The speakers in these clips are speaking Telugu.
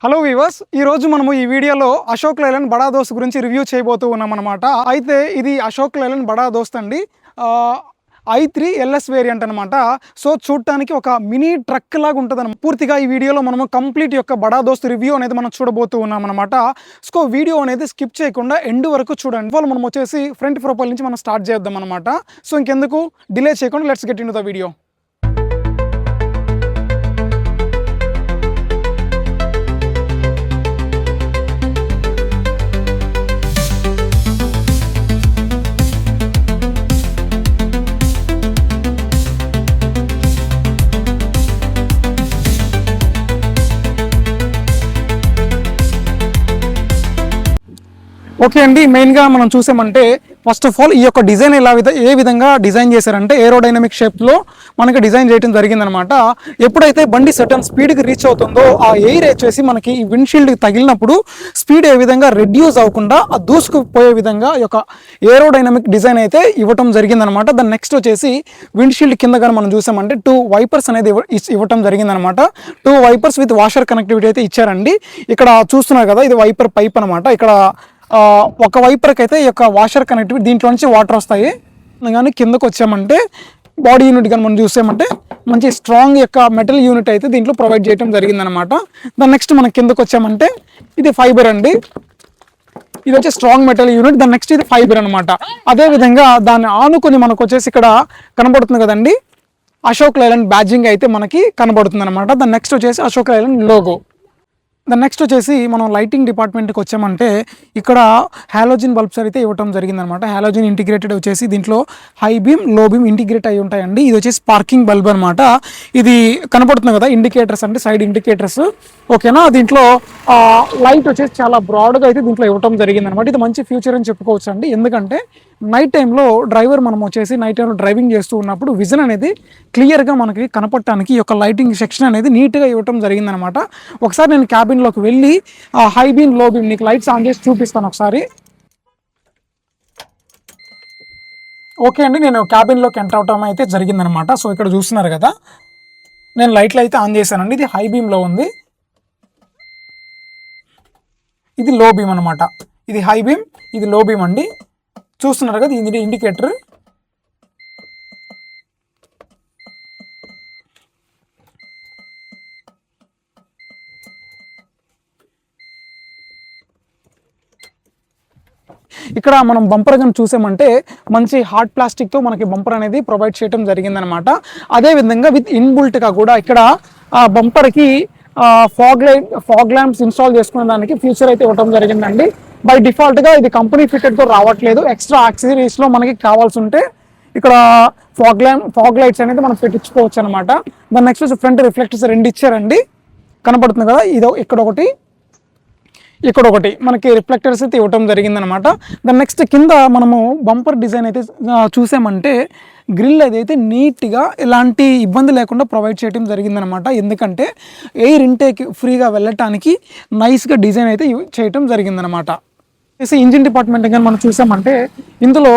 హలో వీవర్స్, ఈ రోజు మనము ఈ వీడియోలో అశోక్ లైలాండ్ బడా దోస్త్ గురించి రివ్యూ చేయబోతూ ఉన్నాం అనమాట. అయితే ఇది అశోక్ లైలాండ్ బడా దోస్త్ అండి. i3 LS వేరియంట్ అనమాట. సో చూడటానికి ఒక మినీ ట్రక్ లాగా ఉంటుంది. పూర్తిగా ఈ వీడియోలో మనము కంప్లీట్ యొక్క బడా దోస్త్ రివ్యూ అనేది మనం చూడబోతూ ఉన్నాం అనమాట. సో వీడియో అనేది స్కిప్ చేయకుండా ఎండ్ వరకు చూడండి. వాళ్ళు మనం వచ్చేసి ఫ్రంట్ ప్రొఫైల్ నుంచి మనం స్టార్ట్ చేద్దాం అనమాట. సో ఇంకెందుకు డిలే చేయకుండా let's get in to the video. Okay అండి, మెయిన్గా మనం చూసామంటే ఫస్ట్ ఆఫ్ ఆల్ ఈ యొక్క డిజైన్ ఏ విధంగా డిజైన్ చేశారంటే ఏరోడైనమిక్ షేప్లో మనకి డిజైన్ చేయడం జరిగిందనమాట. ఎప్పుడైతే బండి సర్టన్ స్పీడ్కి రీచ్ అవుతుందో ఆ ఎయిర్ వచ్చేసి మనకి ఈ విండ్షీల్డ్కి తగిలినప్పుడు స్పీడ్ ఏ విధంగా రెడ్యూస్ అవ్వకుండా ఆ దూసుకుపోయే విధంగా ఈ యొక్క ఏరోడైనమిక్ డిజైన్ అయితే ఇవ్వటం జరిగిందనమాట. దాని నెక్స్ట్ వచ్చేసి విండ్షీల్డ్ కింద కానీ మనం చూసామంటే 2 వైపర్స్ అనేది ఇవ్వటం జరిగిందనమాట. 2 వైపర్స్ విత్ వాషర్ కనెక్టివిటీ అయితే ఇచ్చారండి. ఇక్కడ చూస్తున్నారు కదా, ఇది వైపర్ పైప్ అనమాట. ఇక్కడ ఒక వైపర్కి అయితే ఈ యొక్క వాషర్ కనెక్టివిటీ దీంట్లో నుంచి వాటర్ వస్తాయి. కానీ కిందకు వచ్చామంటే బాడీ యూనిట్ కానీ మనం చూసామంటే మంచి స్ట్రాంగ్ యొక్క మెటల్ యూనిట్ అయితే దీంట్లో ప్రొవైడ్ చేయడం జరిగిందనమాట. దాని నెక్స్ట్ మనం కిందకు వచ్చామంటే ఇది ఫైబర్ అండి. ఇది వచ్చి స్ట్రాంగ్ మెటల్ యూనిట్. దాని నెక్స్ట్ ఇది ఫైబర్ అనమాట. అదేవిధంగా దాన్ని ఆనుకొని మనకు వచ్చేసి ఇక్కడ కనబడుతుంది కదండి, అశోక్ లైలాండ్ బ్యాడ్జింగ్ అయితే మనకి కనబడుతుంది అనమాట. దాని నెక్స్ట్ వచ్చేసి అశోక్ లైలాండ్ లోగో. దాని నెక్స్ట్ వచ్చేసి మనం లైటింగ్ డిపార్ట్మెంట్కి వచ్చామంటే ఇక్కడ హాలోజిన్ బల్బ్స్ అయితే ఇవ్వటం జరిగిందనమాట. హాలోజిన్ ఇంటిగ్రేటెడ్ వచ్చేసి దీంట్లో హై బీమ్ లో బీమ్ ఇంటిగ్రేట్ అయి ఉంటాయండి. ఇది వచ్చేసి పార్కింగ్ బల్బ్ అనమాట. ఇది కనపడుతుంది కదా ఇండికేటర్స్ అంటే సైడ్ ఇండికేటర్స్, ఓకేనా. దీంట్లో లైట్ వచ్చేసి చాలా బ్రాడ్గా అయితే దీంట్లో ఇవ్వటం జరిగిందనమాట. ఇది మంచి ఫ్యూచర్ అని చెప్పుకోవచ్చు అండి. ఎందుకంటే నైట్ టైంలో డ్రైవర్ మనం వచ్చేసి నైట్ టైంలో డ్రైవింగ్ చేస్తూ ఉన్నప్పుడు విజన్ అనేది క్లియర్గా మనకి కనపడటానికి ఈ యొక్క లైటింగ్ సెక్షన్ అనేది నీట్గా ఇవ్వటం జరిగిందనమాట. ఒకసారి నేను క్యాబిన్లోకి వెళ్ళి హై బీమ్ లో బీమ్ నీకు లైట్స్ ఆన్ చేసి చూపిస్తాను ఒకసారి. ఓకే అండి, నేను క్యాబిన్లోకి ఎంటర్ అవటం అయితే జరిగిందనమాట. సో ఇక్కడ చూస్తున్నారు కదా, నేను లైట్లు అయితే ఆన్ చేశానండి. ఇది హై బీమ్లో ఉంది, ఇది లో బీమ్ అనమాట. ఇది హై బీమ్, ఇది లో బీమ్ అండి. చూస్తున్నారు కదా, ఇది ఇండికేటర్. ఇక్కడ మనం బంపర్ గన్ చూసామంటే మంచి హార్డ్ ప్లాస్టిక్తో మనకి బంపర్ అనేది ప్రొవైడ్ చేయడం జరిగిందనమాట. అదేవిధంగా విత్ ఇన్బుల్ట్గా కూడా ఇక్కడ బంపర్కి ఫాగ్ ల్యాంప్స్ ఇన్స్టాల్ చేసుకునే దానికి ఫీచర్ అయితే ఇవ్వడం జరిగిందండి. బై డిఫాల్ట్గా ఇది కంపెనీ ఫిటెడ్తో రావట్లేదు. ఎక్స్ట్రా యాక్సెసరీస్లో మనకి కావాల్సి ఉంటే ఇక్కడ ఫాగ్ లైట్స్ అనేది మనం పెట్టించుకోవచ్చు అనమాట. దాని నెక్స్ట్ ఫ్రంట్ రిఫ్లెక్టర్స్ 2 ఇచ్చారండి, కనపడుతుంది కదా. ఇక్కడ ఒకటి మనకి రిఫ్లెక్టర్స్ అయితే ఇవ్వటం జరిగిందనమాట. దాని నెక్స్ట్ కింద మనము బంపర్ డిజైన్ అయితే చూసామంటే గ్రిల్ అదైతే నీట్గా ఎలాంటి ఇబ్బంది లేకుండా ప్రొవైడ్ చేయడం జరిగిందనమాట. ఎందుకంటే ఎయిర్ ఇంటేక్ ఫ్రీగా వెళ్ళటానికి నైస్గా డిజైన్ అయితే చేయటం జరిగిందనమాట. ఇంజిన్ డిపార్ట్మెంట్ కానీ మనం చూసామంటే ఇందులో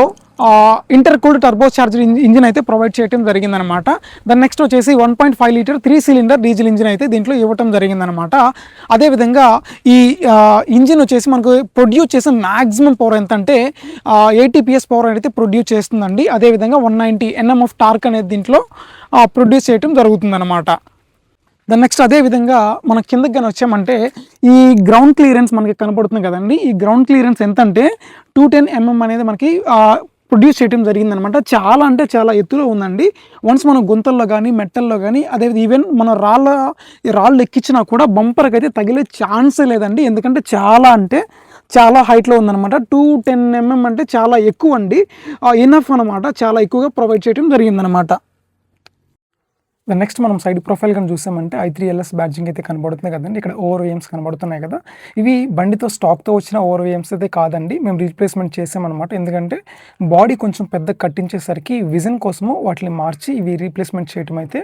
inter cooled turbo charger engine అయితే ప్రొవైడ్ చేయడం జరిగిందనమాట. దాని నెక్స్ట్ వచ్చేసి 1.5 లీటర్ 3 సిలిండర్ డీజిల్ ఇంజిన్ అయితే దీంట్లో ఇవ్వటం జరిగిందనమాట. అదేవిధంగా ఈ ఇంజిన్ వచ్చేసి మనకు ప్రొడ్యూస్ చేసే మ్యాక్సిమం పవర్ ఎంత అంటే 80 PS పవర్ అయితే ప్రొడ్యూస్ చేస్తుందండి. అదేవిధంగా 190 Nm ఆఫ్ టార్క్ అనేది దీంట్లో ప్రొడ్యూస్ చేయడం జరుగుతుందన్నమాట. దాని నెక్స్ట్ అదేవిధంగా మన కిందకి కానీ వచ్చామంటే ఈ గ్రౌండ్ క్లియరెన్స్ మనకి కనపడుతుంది కదండి. ఈ గ్రౌండ్ క్లియరెన్స్ ఎంత అంటే 210 mm అనేది మనకి ప్రొడ్యూస్ చేయడం జరిగిందనమాట. చాలా అంటే చాలా ఎత్తులో ఉందండి. వన్స్ మనం గుంతల్లో కానీ మెట్టల్లో కానీ అదే ఈవెన్ మన రాళ్ళు ఎక్కించినా కూడా బంపర్కి అయితే తగిలే ఛాన్సే లేదండి. ఎందుకంటే చాలా హైట్లో ఉందన్నమాట. 210 mm అంటే చాలా ఎక్కువ అండి, ఎనఫ్ అనమాట. చాలా ఎక్కువగా ప్రొవైడ్ చేయడం జరిగిందనమాట. దాని నెక్స్ట్ మనం సైడ్ ప్రొఫైల్ కానీ చూసామంటే i3 LS బ్యాడ్జింగ్ అయితే కనబడుతుంది కదండి. ఇక్కడ ఓవర్వేమ్స్ కనబడుతున్నాయి కదా, ఇవి బండితో స్టాక్తో వచ్చిన ఓవర్వేమ్స్ అయితే కాదండి, మేము రీప్లేస్మెంట్ చేసామన్నమాట. ఎందుకంటే బాడీ కొంచెం పెద్ద కట్టించేసరికి విజన్ కోసము వాటిని మార్చి ఇవి రీప్లేస్మెంట్ చేయడం అయితే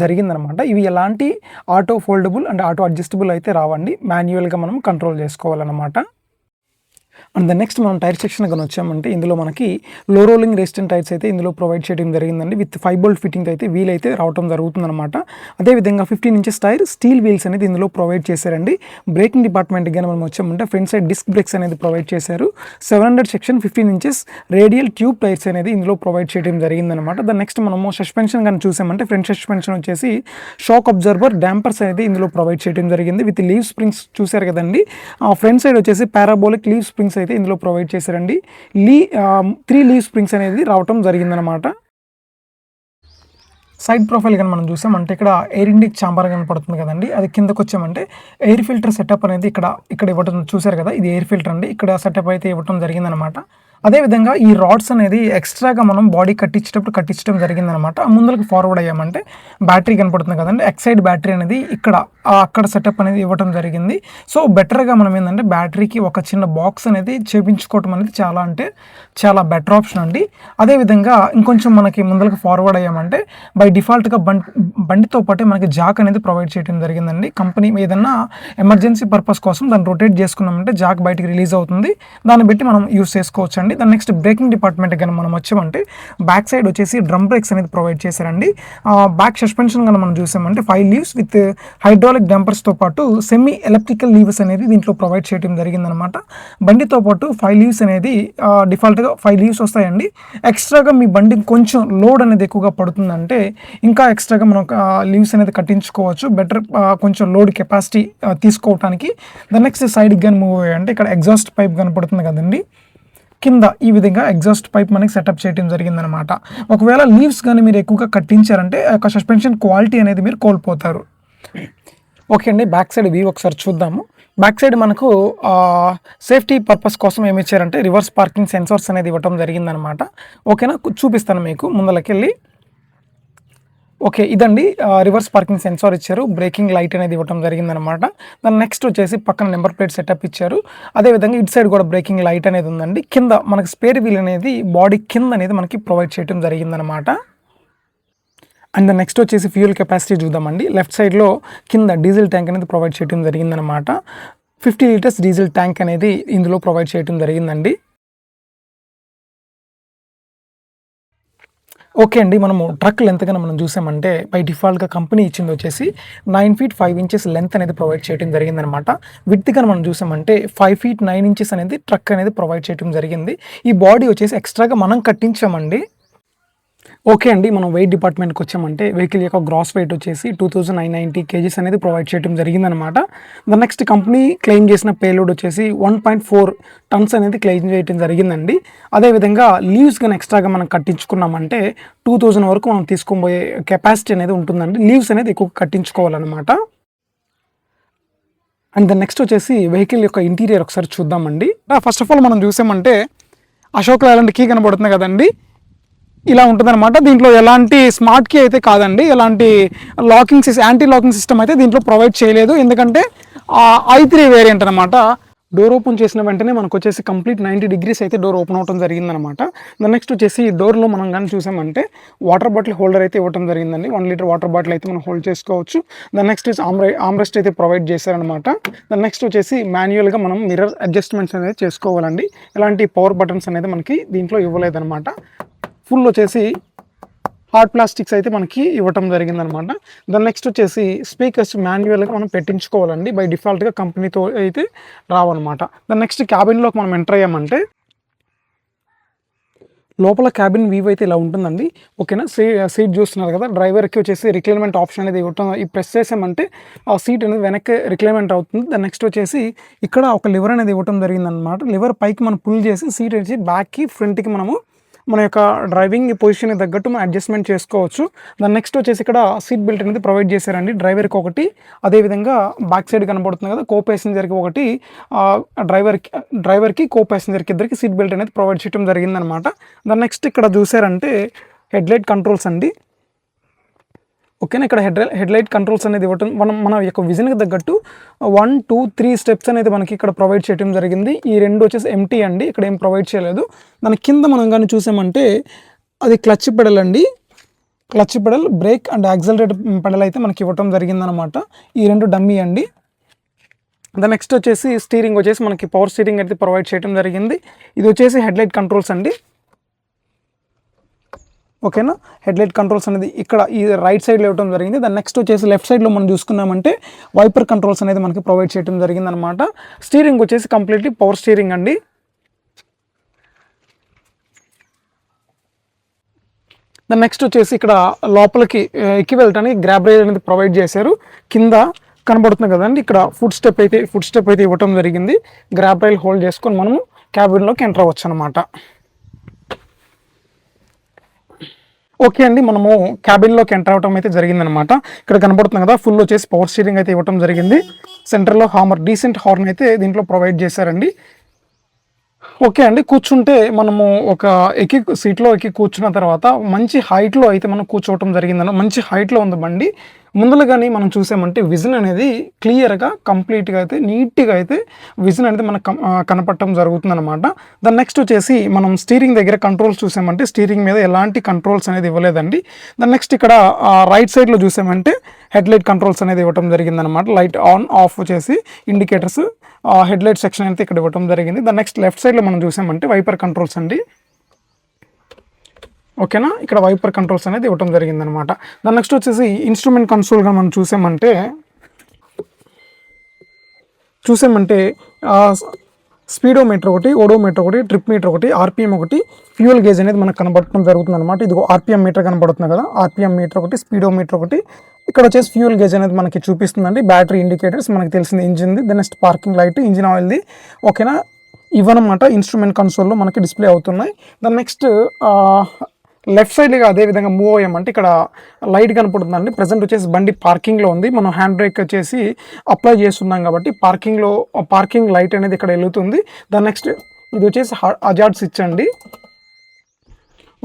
జరిగిందనమాట. ఇవి ఎలాంటి auto foldable and auto adjustable అయితే రావండి, మాన్యువల్గా మనం కంట్రోల్ చేసుకోవాలన్నమాట. అండ్ నెక్స్ట్ మనం టైర్ సెక్షన్ కానీ వచ్చామంటే ఇందులో మనకి లో రోలింగ్ రెసిస్టెంట్ టైర్స్ అయితే ఇందులో ప్రొవైడ్ చేయడం జరిగిందండి. విత్ 5 బోల్ట్ ఫిట్టింగ్ అయితే వీల్ అయితే రావడం జరుగుతుందన్నమాట. అదేవిధంగా 15 ఇంచెస్ టైర్ స్టీల్ వీల్స్ అనేది ఇందులో ప్రొవైడ్ చేశారండి. బ్రేకింగ్ డిపార్ట్మెంట్ కానీ మనం వచ్చామంటే ఫ్రంట్ సైడ్ డిస్క్ బ్రేక్స్ అనేది ప్రొవైడ్ చేశారు. 700 section 15 inches radial tube tyres అనేది ఇందులో ప్రొవైడ్ చేయడం జరిగిందనమాట. దాని నెక్స్ట్ మనము సస్పెన్షన్ కానీ చూసామంటే ఫ్రంట్ సస్పెన్షన్ వచ్చేసి షాక్ అబ్జర్వర్ డాంపర్స్ అనేది ఇందులో ప్రొవైడ్ చేయడం జరిగింది. విత్ లీవ్ స్ప్రింగ్స్ చూసారు కదండి. ఫ్రంట్ సైడ్ వచ్చేసి పారాబోలిక్ లీవ్ స్ప్రింగ్స్ అయితే ఇందులో ప్రొవైడ్ చేశారండి. 3 లీవ్ స్ప్రింగ్స్ అనేది రావటం జరిగిందనమాట. సైడ్ ప్రొఫైల్ కానీ మనం చూసామంటే ఇక్కడ ఎయిర్ ఇండిక్ ఛాంబర్ కనపడుతుంది కదండి. అది కిందకు వచ్చామంటే ఎయిర్ ఫిల్టర్ సెటప్ అనేది ఇక్కడ ఇవ్వడం చూసారు కదా. ఇది ఎయిర్ ఫిల్టర్ అండి. ఇక్కడ సెటప్ అయితే ఇవ్వడం జరిగిందనమాట. అదేవిధంగా ఈ రాడ్స్ అనేది ఎక్స్ట్రాగా మనం బాడీ కట్టించడం జరిగిందనమాట. ముందుకు ఫార్వర్డ్ అయ్యామంటే బ్యాటరీ కనపడుతుంది కదండి. ఎక్సైడ్ బ్యాటరీ అనేది అక్కడ సెటప్ అనేది ఇవ్వడం జరిగింది. సో బెటర్గా మనం ఏంటంటే బ్యాటరీకి ఒక చిన్న బాక్స్ అనేది చేపించుకోవటం అనేది చాలా బెటర్ ఆప్షన్ అండి. అదేవిధంగా ఇంకొంచెం మనకి ముందుకు ఫార్వర్డ్ అయ్యామంటే బై డిఫాల్ట్గా బండితో పాటే మనకి జాక్ అనేది ప్రొవైడ్ చేయడం జరిగిందండి. కంపెనీ ఏదన్నా ఎమర్జెన్సీ పర్పస్ కోసం దాన్ని రొటేట్ చేసుకున్నామంటే జాక్ బయటికి రిలీజ్ అవుతుంది. దాన్ని బట్టి మనం యూస్ చేసుకోవచ్చు అండి. దాని నెక్స్ట్ బ్రేకింగ్ డిపార్ట్మెంట్ కానీ మనం వచ్చామంటే బ్యాక్ సైడ్ వచ్చేసి డ్రమ్ బ్రేక్స్ అనేది ప్రొవైడ్ చేశారండి. బ్యాక్ సస్పెన్షన్ కానీ మనం చూసామంటే 5 లీవ్స్ విత్ హైడ్రాలిక్ డంపర్స్తో పాటు సెమీ ఎలక్ట్రికల్ లీవ్స్ అనేది దీంట్లో ప్రొవైడ్ చేయడం జరిగిందనమాట. బండితో పాటు 5 లీవ్స్ అనేది డిఫాల్ట్గా 5 లీవ్స్ వస్తాయండి. ఎక్స్ట్రాగా మీ బండి కొంచెం లోడ్ అనేది ఎక్కువగా పడుతుందంటే ఇంకా ఎక్స్ట్రాగా మనం లీవ్స్ అనేది కట్టించుకోవచ్చు. బెటర్ కొంచెం లోడ్ కెపాసిటీ తీసుకోవడానికి. దాని నెక్స్ట్ సైడ్కి కానీ మూవ్ అయ్యాయంటే ఇక్కడ ఎగ్జాస్ట్ పైప్ కనపడుతుంది కదండి. కింద ఈ విధంగా ఎగ్జాస్ట్ పైప్ మనకి సెటప్ చేయడం జరిగిందనమాట. ఒకవేళ లీవ్స్ కానీ మీరు ఎక్కువగా కట్టించారంటే ఆ యొక్క సస్పెన్షన్ క్వాలిటీ అనేది మీరు కోల్పోతారు. ఓకే అండి, బ్యాక్ సైడ్ వ్యూ ఒకసారి చూద్దాము. బ్యాక్ సైడ్ మనకు సేఫ్టీ పర్పస్ కోసం ఏమి ఇచ్చారంటే రివర్స్ పార్కింగ్ సెన్సార్స్ అనేది ఇవ్వడం జరిగిందనమాట. ఓకేనా, చూపిస్తాను మీకు ముందలకెళ్ళి. ఓకే, ఇదండి రివర్స్ పార్కింగ్ సెన్సార్ ఇచ్చారు. బ్రేకింగ్ లైట్ అనేది ఇవ్వడం జరిగిందనమాట. దాని నెక్స్ట్ వచ్చేసి పక్కన నెంబర్ ప్లేట్ సెటప్ ఇచ్చారు. అదేవిధంగా ఇటు సైడ్ కూడా బ్రేకింగ్ లైట్ అనేది ఉందండి. కింద మనకి స్పేర్ వీల్ అనేది బాడీ కింద అనేది మనకి ప్రొవైడ్ చేయడం జరిగిందనమాట. అండ్ నెక్స్ట్ వచ్చేసి ఫ్యూయల్ కెపాసిటీ చూద్దామండి. లెఫ్ట్ సైడ్లో కింద డీజిల్ ట్యాంక్ అనేది ప్రొవైడ్ చేయడం జరిగిందనమాట. 50 లీటర్స్ డీజిల్ ట్యాంక్ అనేది ఇందులో ప్రొవైడ్ చేయడం జరిగిందండి. ఓకే అండి, మనము ట్రక్ లెంత్ కన్నా మనం చూసామంటే బై డిఫాల్ట్గా కంపెనీ ఇచ్చింది వచ్చేసి 9 feet 5 inches లెంత్ అనేది ప్రొవైడ్ చేయడం జరిగిందనమాట. విడ్త్ కన్నా మనం చూసామంటే 5 feet 9 inches అనేది ట్రక్ అనేది ప్రొవైడ్ చేయడం జరిగింది. ఈ బాడీ వచ్చేసి ఎక్స్ట్రాగా మనం కట్టించామండి. ఓకే అండి, మనం వెయిట్ డిపార్ట్మెంట్కి వచ్చామంటే వెహికల్ యొక్క గ్రాస్ వెయిట్ వచ్చేసి 2990 kgs అనేది ప్రొవైడ్ చేయడం జరిగిందనమాట. ద నెక్స్ట్ కంపెనీ క్లెయిమ్ చేసిన పేలోడ్ వచ్చేసి 1.4 tons అనేది క్లెయిమ్ చేయడం జరిగిందండి. అదేవిధంగా లీవ్స్ కానీ ఎక్స్ట్రాగా మనం కట్టించుకున్నామంటే 2000 వరకు మనం తీసుకోబోయే కెపాసిటీ అనేది ఉంటుందండి. లీవ్స్ అనేది ఎక్కువ కట్టించుకోవాలన్నమాట. అండ్ ద నెక్స్ట్ వచ్చేసి వెహికల్ యొక్క ఇంటీరియర్ ఒకసారి చూద్దామండి. ఫస్ట్ ఆఫ్ ఆల్ మనం చూసామంటే అశోక్ లేలాండ్ కీ కనబడుతుంది కదండి, ఇలా ఉంటుందన్నమాట. దీంట్లో ఎలాంటి స్మార్ట్ కీ అయితే కాదండి, ఎలాంటి యాంటీ లాకింగ్ సిస్టమ్ అయితే దీంట్లో ప్రొవైడ్ చేయలేదు. ఎందుకంటే i3 వేరియంట్ అనమాట. డోర్ ఓపెన్ చేసిన వెంటనే మనకు వచ్చేసి కంప్లీట్ 90 degrees అయితే డోర్ ఓపెన్ అవడం జరిగిందనమాట. దాని నెక్స్ట్ వచ్చేసి డోర్లో మనం కానీ చూసామంటే వాటర్ బాటిల్ హోల్డర్ అయితే ఇవ్వడం జరిగిందండి. 1 liter వాటర్ బాటిల్ అయితే మనం హోల్డ్ చేసుకోవచ్చు. దాని నెక్స్ట్ ఆమ్రెస్ట్ అయితే ప్రొవైడ్ చేశారనమాట. దాని నెక్స్ట్ వచ్చేసి మాన్యువల్గా మనం మిర్రర్ అడ్జస్ట్మెంట్స్ అనేది చేసుకోవాలండి. ఎలాంటి పవర్ బటన్స్ అనేది మనకి దీంట్లో ఇవ్వలేదన్నమాట. ఫుల్ వచ్చేసి హార్డ్ ప్లాస్టిక్స్ అయితే మనకి ఇవ్వటం జరిగిందనమాట. దాని నెక్స్ట్ వచ్చేసి స్పీకర్స్ మాన్యువల్గా మనం పెట్టించుకోవాలండి. బై డిఫాల్ట్గా కంపెనీతో అయితే రావన్నమాట. దాని నెక్స్ట్ క్యాబిన్లోకి మనం ఎంటర్ అయ్యామంటే లోపల క్యాబిన్ వ్యూ అయితే ఇలా ఉంటుందండి. ఓకేనా, సీట్ చూస్తున్నారు కదా. డ్రైవర్కి వచ్చేసి రిక్లైన్మెంట్ ఆప్షన్ అనేది ఇవ్వటం, ఈ ప్రెస్ చేసామంటే ఆ సీట్ అనేది వెనక్కి రిక్లైన్మెంట్ అవుతుంది. దాని నెక్స్ట్ వచ్చేసి ఇక్కడ ఒక లివర్ అనేది ఇవ్వటం జరిగిందనమాట. లివర్ పైకి మనం పుల్ చేసి సీట్ వచ్చి బ్యాక్కి ఫ్రంట్కి మనము మన యొక్క డ్రైవింగ్ పొజిషన్కి తగ్గట్టు మనం అడ్జస్ట్మెంట్ చేసుకోవచ్చు. దాని నెక్స్ట్ వచ్చేసి ఇక్కడ సీట్ బెల్ట్ అనేది ప్రొవైడ్ చేశారండి. డ్రైవర్కి ఒకటి, అదేవిధంగా బ్యాక్ సైడ్ కనబడుతుంది కదా కో ప్యాసింజర్కి ఒకటి, డ్రైవర్కి కో ప్యాసింజర్కి ఇద్దరికి సీట్ బెల్ట్ అనేది ప్రొవైడ్ చేయడం జరిగిందనమాట. దాని నెక్స్ట్ ఇక్కడ చూసారంటే హెడ్లైట్ కంట్రోల్స్ అండి. ఓకేనా, ఇక్కడ హెడ్లైట్ కంట్రోల్స్ అనేది ఇవ్వటం మన యొక్క విజన్కి తగ్గట్టు 1, 2, 3 స్టెప్స్ అనేది మనకి ఇక్కడ ప్రొవైడ్ చేయడం జరిగింది. ఈ రెండు వచ్చేసి ఎంటీ అండి, ఇక్కడ ఏం ప్రొవైడ్ చేయలేదు. దాని కింద మనం కానీ చూసామంటే అది క్లచ్ పెడల్ అండి. Clutch pedal, break and accelerator pedal అయితే మనకి ఇవ్వటం జరిగిందనమాట. ఈ రెండు డమ్మీ అండి. నెక్స్ట్ వచ్చేసి స్టీరింగ్ వచ్చేసి మనకి పవర్ స్టీరింగ్ అయితే ప్రొవైడ్ చేయడం జరిగింది. ఇది వచ్చేసి హెడ్లైట్ కంట్రోల్స్ అండి. ఓకేనా, హెడ్లైట్ కంట్రోల్స్ అనేది ఇక్కడ ఈ రైట్ సైడ్లో ఇవ్వడం జరిగింది. దాని నెక్స్ట్ వచ్చేసి లెఫ్ట్ సైడ్లో మనం చూసుకున్నామంటే వైపర్ కంట్రోల్స్ అనేది మనకి ప్రొవైడ్ చేయడం జరిగింది అనమాట. స్టీరింగ్ వచ్చేసి కంప్లీట్లీ పవర్ స్టీరింగ్ అండి. దాని నెక్స్ట్ వచ్చేసి ఇక్కడ లోపలికి ఎక్కి వెళ్ళటానికి గ్రాబ్ రైల్ అనేది ప్రొవైడ్ చేశారు. కింద కనబడుతుంది కదండి, ఇక్కడ ఫుడ్ స్టెప్ అయితే ఇవ్వటం జరిగింది. గ్రాబ్ రైల్ హోల్డ్ చేసుకొని మనము క్యాబిన్లోకి ఎంటర్ అవ్వచ్చు అనమాట. ఓకే అండి, మనము క్యాబిన్లోకి ఎంటర్ అవ్వడం అయితే జరిగిందనమాట. ఇక్కడ కనబడుతుంది కదా, ఫుల్ వచ్చేసి పవర్ స్టీరింగ్ అయితే ఇవ్వడం జరిగింది. సెంటర్లో డీసెంట్ హార్న్ అయితే దీంట్లో ప్రొవైడ్ చేశారండి. ఓకే అండి, కూర్చుంటే మనము ఒక సీట్లో ఎక్కి కూర్చున్న తర్వాత మంచి హైట్లో అయితే మనం కూర్చోవటం జరిగిందన్న. మంచి హైట్లో ఉంది బండి. ముందులుగానే మనం చూసామంటే విజన్ అనేది క్లియర్గా కంప్లీట్గా అయితే నీట్గా అయితే విజన్ అనేది మనకు కనపడటం జరుగుతుందన్నమాట. దాని నెక్స్ట్ వచ్చేసి మనం స్టీరింగ్ దగ్గర కంట్రోల్స్ చూసామంటే స్టీరింగ్ మీద ఎలాంటి కంట్రోల్స్ అనేది ఇవ్వలేదండి. దాని నెక్స్ట్ ఇక్కడ రైట్ సైడ్లో చూసామంటే హెడ్లైట్ కంట్రోల్స్ అనేది ఇవ్వడం జరిగిందనమాట. లైట్ ఆన్ ఆఫ్ వచ్చేసి ఇండికేటర్స్, హెడ్లైట్ సెక్షన్ అయితే ఇక్కడ ఇవ్వడం జరిగింది. దాని నెక్స్ట్ లెఫ్ట్ సైడ్లో మనం చూసామంటే వైపర్ కంట్రోల్స్ అండి. ఓకేనా, ఇక్కడ వైపర్ కంట్రోల్స్ అనేది ఇవ్వడం జరిగిందనమాట. దాని నెక్స్ట్ వచ్చేసి ఇన్స్ట్రుమెంట్ కన్సోల్గా మనం చూసామంటే స్పీడోమీటర్ ఒకటి, ఓడోమీటర్ ఒకటి, ట్రిప్ మీటర్ ఒకటి, ఆర్పిఎం ఒకటి, ఫ్యూయల్ గేజ్ అనేది మనకు కనబడటం జరుగుతుంది అనమాట. ఇది ఆర్పిఎం మీటర్ కనబడుతుంది కదా, ఆర్పిఎం మీటర్ ఒకటి, స్పీడోమీటర్ ఒకటి. ఇక్కడ వచ్చేసి ఫ్యూయల్ గేజ్ అనేది మనకి చూపిస్తుందండి. బ్యాటరీ ఇండికేటర్స్ మనకి తెలిసింది, ఇంజిన్ది. Then next parking light, engine ఆయిల్ది. ఓకేనా, ఇవన్నమాట ఇన్స్ట్రుమెంట్ కన్సోల్లో మనకి డిస్ప్లే అవుతున్నాయి. దాని నెక్స్ట్ లెఫ్ట్ సైడ్గా అదేవిధంగా మూవ్ అయ్యామంటే ఇక్కడ లైట్ కనపడుతుందండి. ప్రజెంట్ వచ్చేసి బండి పార్కింగ్లో ఉంది. మనం హ్యాండ్ బ్రేక్ వచ్చేసి అప్లై చేస్తున్నాం కాబట్టి పార్కింగ్ లైట్ అనేది ఇక్కడ వెలుగుతుంది. దాని నెక్స్ట్ ఇది వచ్చేసి హజార్డ్ స్విచ్ అండి.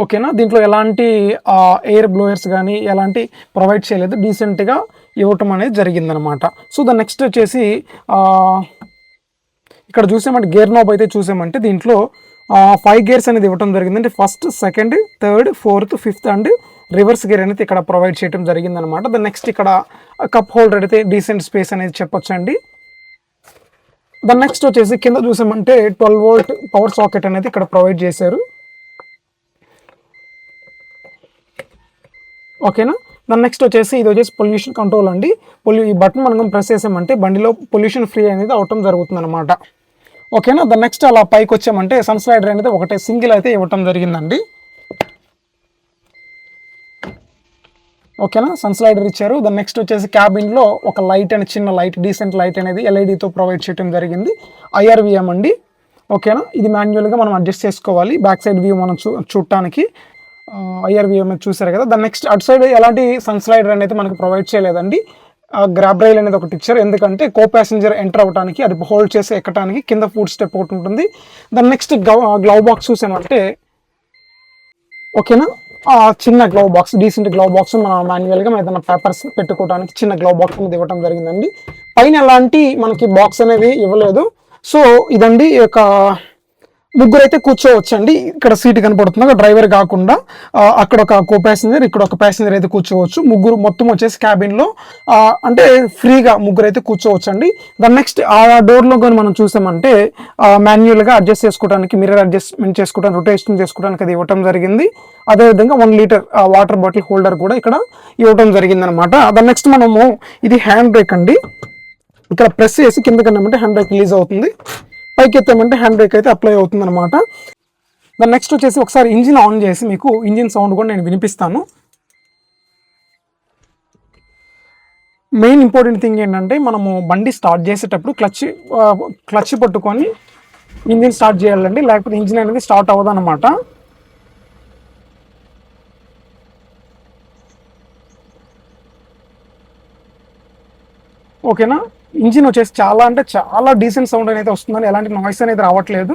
ఓకేనా, దీంట్లో ఎలాంటి ఎయిర్ బ్లోయర్స్ కానీ ఎలాంటి ప్రొవైడ్ చేయలేదు, డీసెంట్గా ఇవ్వటం అనేది జరిగిందనమాట. సో దాని నెక్స్ట్ వచ్చేసి ఇక్కడ చూసామంటే గేర్ నాబ్ అయితే చూసామంటే దీంట్లో 5 గేర్స్ అనేది ఇవ్వడం జరిగింది. అంటే first, second, third, fourth, fifth and reverse gear అనేది ఇక్కడ ప్రొవైడ్ చేయడం జరిగిందనమాట. దాని నెక్స్ట్ ఇక్కడ కప్ హోల్డర్ అయితే డీసెంట్ స్పేస్ అనేది చెప్పొచ్చు అండి. దాని నెక్స్ట్ వచ్చేసి కింద చూసామంటే 12 వోల్ట్ పవర్ సాకెట్ అనేది ఇక్కడ ప్రొవైడ్ చేశారు. ఓకేనా, దాని నెక్స్ట్ వచ్చేసి ఇది వచ్చేసి పొల్యూషన్ కంట్రోల్ అండి. ఈ బటన్ మనం ప్రెస్ చేసామంటే బండిలో పొల్యూషన్ ఫ్రీ అనేది అవటం జరుగుతుంది అనమాట. ఓకేనా, దాని నెక్స్ట్ అలా పైకి వచ్చామంటే సన్ స్లైడర్ అనేది ఒకటే సింగిల్ అయితే ఇవ్వటం జరిగిందండి. ఓకేనా, సన్ స్లైడర్ ఇచ్చారు. దాని నెక్స్ట్ వచ్చేసి క్యాబిన్లో ఒక లైట్ అని చిన్న లైట్, డీసెంట్ లైట్ అనేది ఎల్ఈడితో ప్రొవైడ్ చేయడం జరిగింది. ఐఆర్విఎం అండి. ఓకేనా, ఇది మాన్యువల్గా మనం అడ్జస్ట్ చేసుకోవాలి. బ్యాక్ సైడ్ వ్యూ మనం చూడటానికి ఐఆర్విఎం చూసారు కదా. దాని నెక్స్ట్ అటు సైడ్ ఎలాంటి సన్ స్లైడర్ అనేది మనకు ప్రొవైడ్ చేయలేదండి. గ్రాబ్ రైల్ అనేది ఒకటి ఇచ్చారు, ఎందుకంటే కో ప్యాసింజర్ ఎంటర్ అవ్వడానికి, అది హోల్డ్ చేసి ఎక్కడానికి కింద ఫుడ్ స్టెప్ ఒకటి ఉంటుంది. దాని నెక్స్ట్ గ్లవ్ బాక్స్ చూసామంటే ఓకేనా, చిన్న glove box, decent glove box మనం మాన్యువల్గా ఏదైనా పేపర్స్ పెట్టుకోవడానికి చిన్న గ్లవ్ బాక్స్ అనేది ఇవ్వడం జరిగిందండి. పైన ఎలాంటి మనకి బాక్స్ అనేది ఇవ్వలేదు. సో ఇదండి ఈ యొక్క ముగ్గురు అయితే కూర్చోవచ్చండి. ఇక్కడ సీట్ కనపడుతుంది, డ్రైవర్ కాకుండా అక్కడ ఒక కో ప్యాసింజర్, ఇక్కడ ఒక ప్యాసింజర్ అయితే కూర్చోవచ్చు. ముగ్గురు మొత్తం వచ్చేసి క్యాబిన్లో అంటే ఫ్రీగా ముగ్గురు అయితే కూర్చోవచ్చండి. దాని నెక్స్ట్ ఆ డోర్లో కానీ మనం చూసామంటే మాన్యువల్గా అడ్జస్ట్ చేసుకోవడానికి, మిర్రర్ అడ్జస్ట్మెంట్ చేసుకోవడానికి, రొటేషన్ చేసుకోవడానికి అది ఇవ్వటం జరిగింది. అదేవిధంగా 1 లీటర్ వాటర్ బాటిల్ హోల్డర్ కూడా ఇక్కడ ఇవ్వటం జరిగింది అనమాట. దాని నెక్స్ట్ మనము ఇది హ్యాండ్ బ్రేక్ అండి. ఇక్కడ ప్రెస్ చేసి కింద కన్నామంటే హ్యాండ్ బ్రేక్ రిలీజ్ అవుతుంది, పైకి ఎత్తామంటే హ్యాండ్ బ్రేక్ అయితే అప్లై అవుతుంది అనమాట. దాని నెక్స్ట్ వచ్చేసి ఒకసారి ఇంజిన్ ఆన్ చేసి మీకు ఇంజిన్ సౌండ్ కూడా నేను వినిపిస్తాను. మెయిన్ ఇంపార్టెంట్ థింగ్ ఏంటంటే మనము బండి స్టార్ట్ చేసేటప్పుడు క్లచ్ పట్టుకొని ఇంజిన్ స్టార్ట్ చేయాలండి, లేకపోతే ఇంజిన్ అనేది స్టార్ట్ అవ్వదు అనమాట. ఓకేనా, ఇంజిన్ వచ్చేసి చాలా డీసెంట్ సౌండ్ అనేది వస్తుందని, ఎలాంటి నాయిస్ అనేది రావట్లేదు.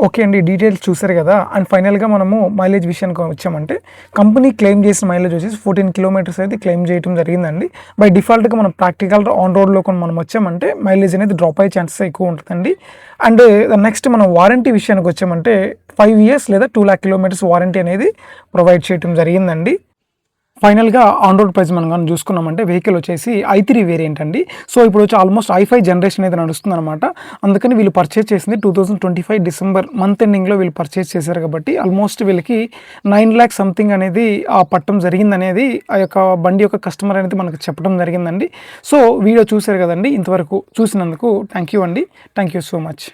ఓకే అండి, డీటెయిల్స్ చూసారు కదా. అండ్ ఫైనల్గా మనము మైలేజ్ విషయానికి వచ్చామంటే కంపెనీ క్లెయిమ్ చేసిన మైలేజ్ వచ్చేసి 14 కిలోమీటర్స్ అయితే క్లెయిమ్ చేయడం జరిగిందండి. బై డిఫాల్ట్గా మనం ప్రాక్టికల్ ఆన్ రోడ్లో మనం వచ్చామంటే మైలేజ్ అనేది డ్రాప్ అయ్యే ఛాన్సెస్ ఎక్కువ ఉంటుందండి. అండ్ నెక్స్ట్ మనం వారంటీ విషయానికి వచ్చామంటే 5 years లేదా 2 lakh కిలోమీటర్స్ వారంటీ అనేది ప్రొవైడ్ చేయడం జరిగిందండి. ఫైనల్గా ఆన్ రోడ్ ప్రైస్ మనం కానీ చూసుకున్నామంటే వెహికల్ వచ్చేసి i3 వేరియంట్ అండి. సో ఇప్పుడు వచ్చి ఆల్మోస్ట్ i5 జనరేషన్ అయితే నడుస్తుంది అనమాట. అందుకని వీళ్ళు పర్చేస్ చేసింది 2025 డిసెంబర్ మంత్ ఎండింగ్లో వీళ్ళు పర్చేస్ చేశారు కాబట్టి ఆల్మోస్ట్ వీళ్ళకి 9 lakhs సంథింగ్ అనేది ఆ పట్టం జరిగిందనేది ఆ యొక్క బండి యొక్క కస్టమర్ అనేది మనకు చెప్పడం జరిగిందండి. సో వీడియో చూశారు కదండి, ఇంతవరకు చూసినందుకు థ్యాంక్ యూ అండి. Thank you so much.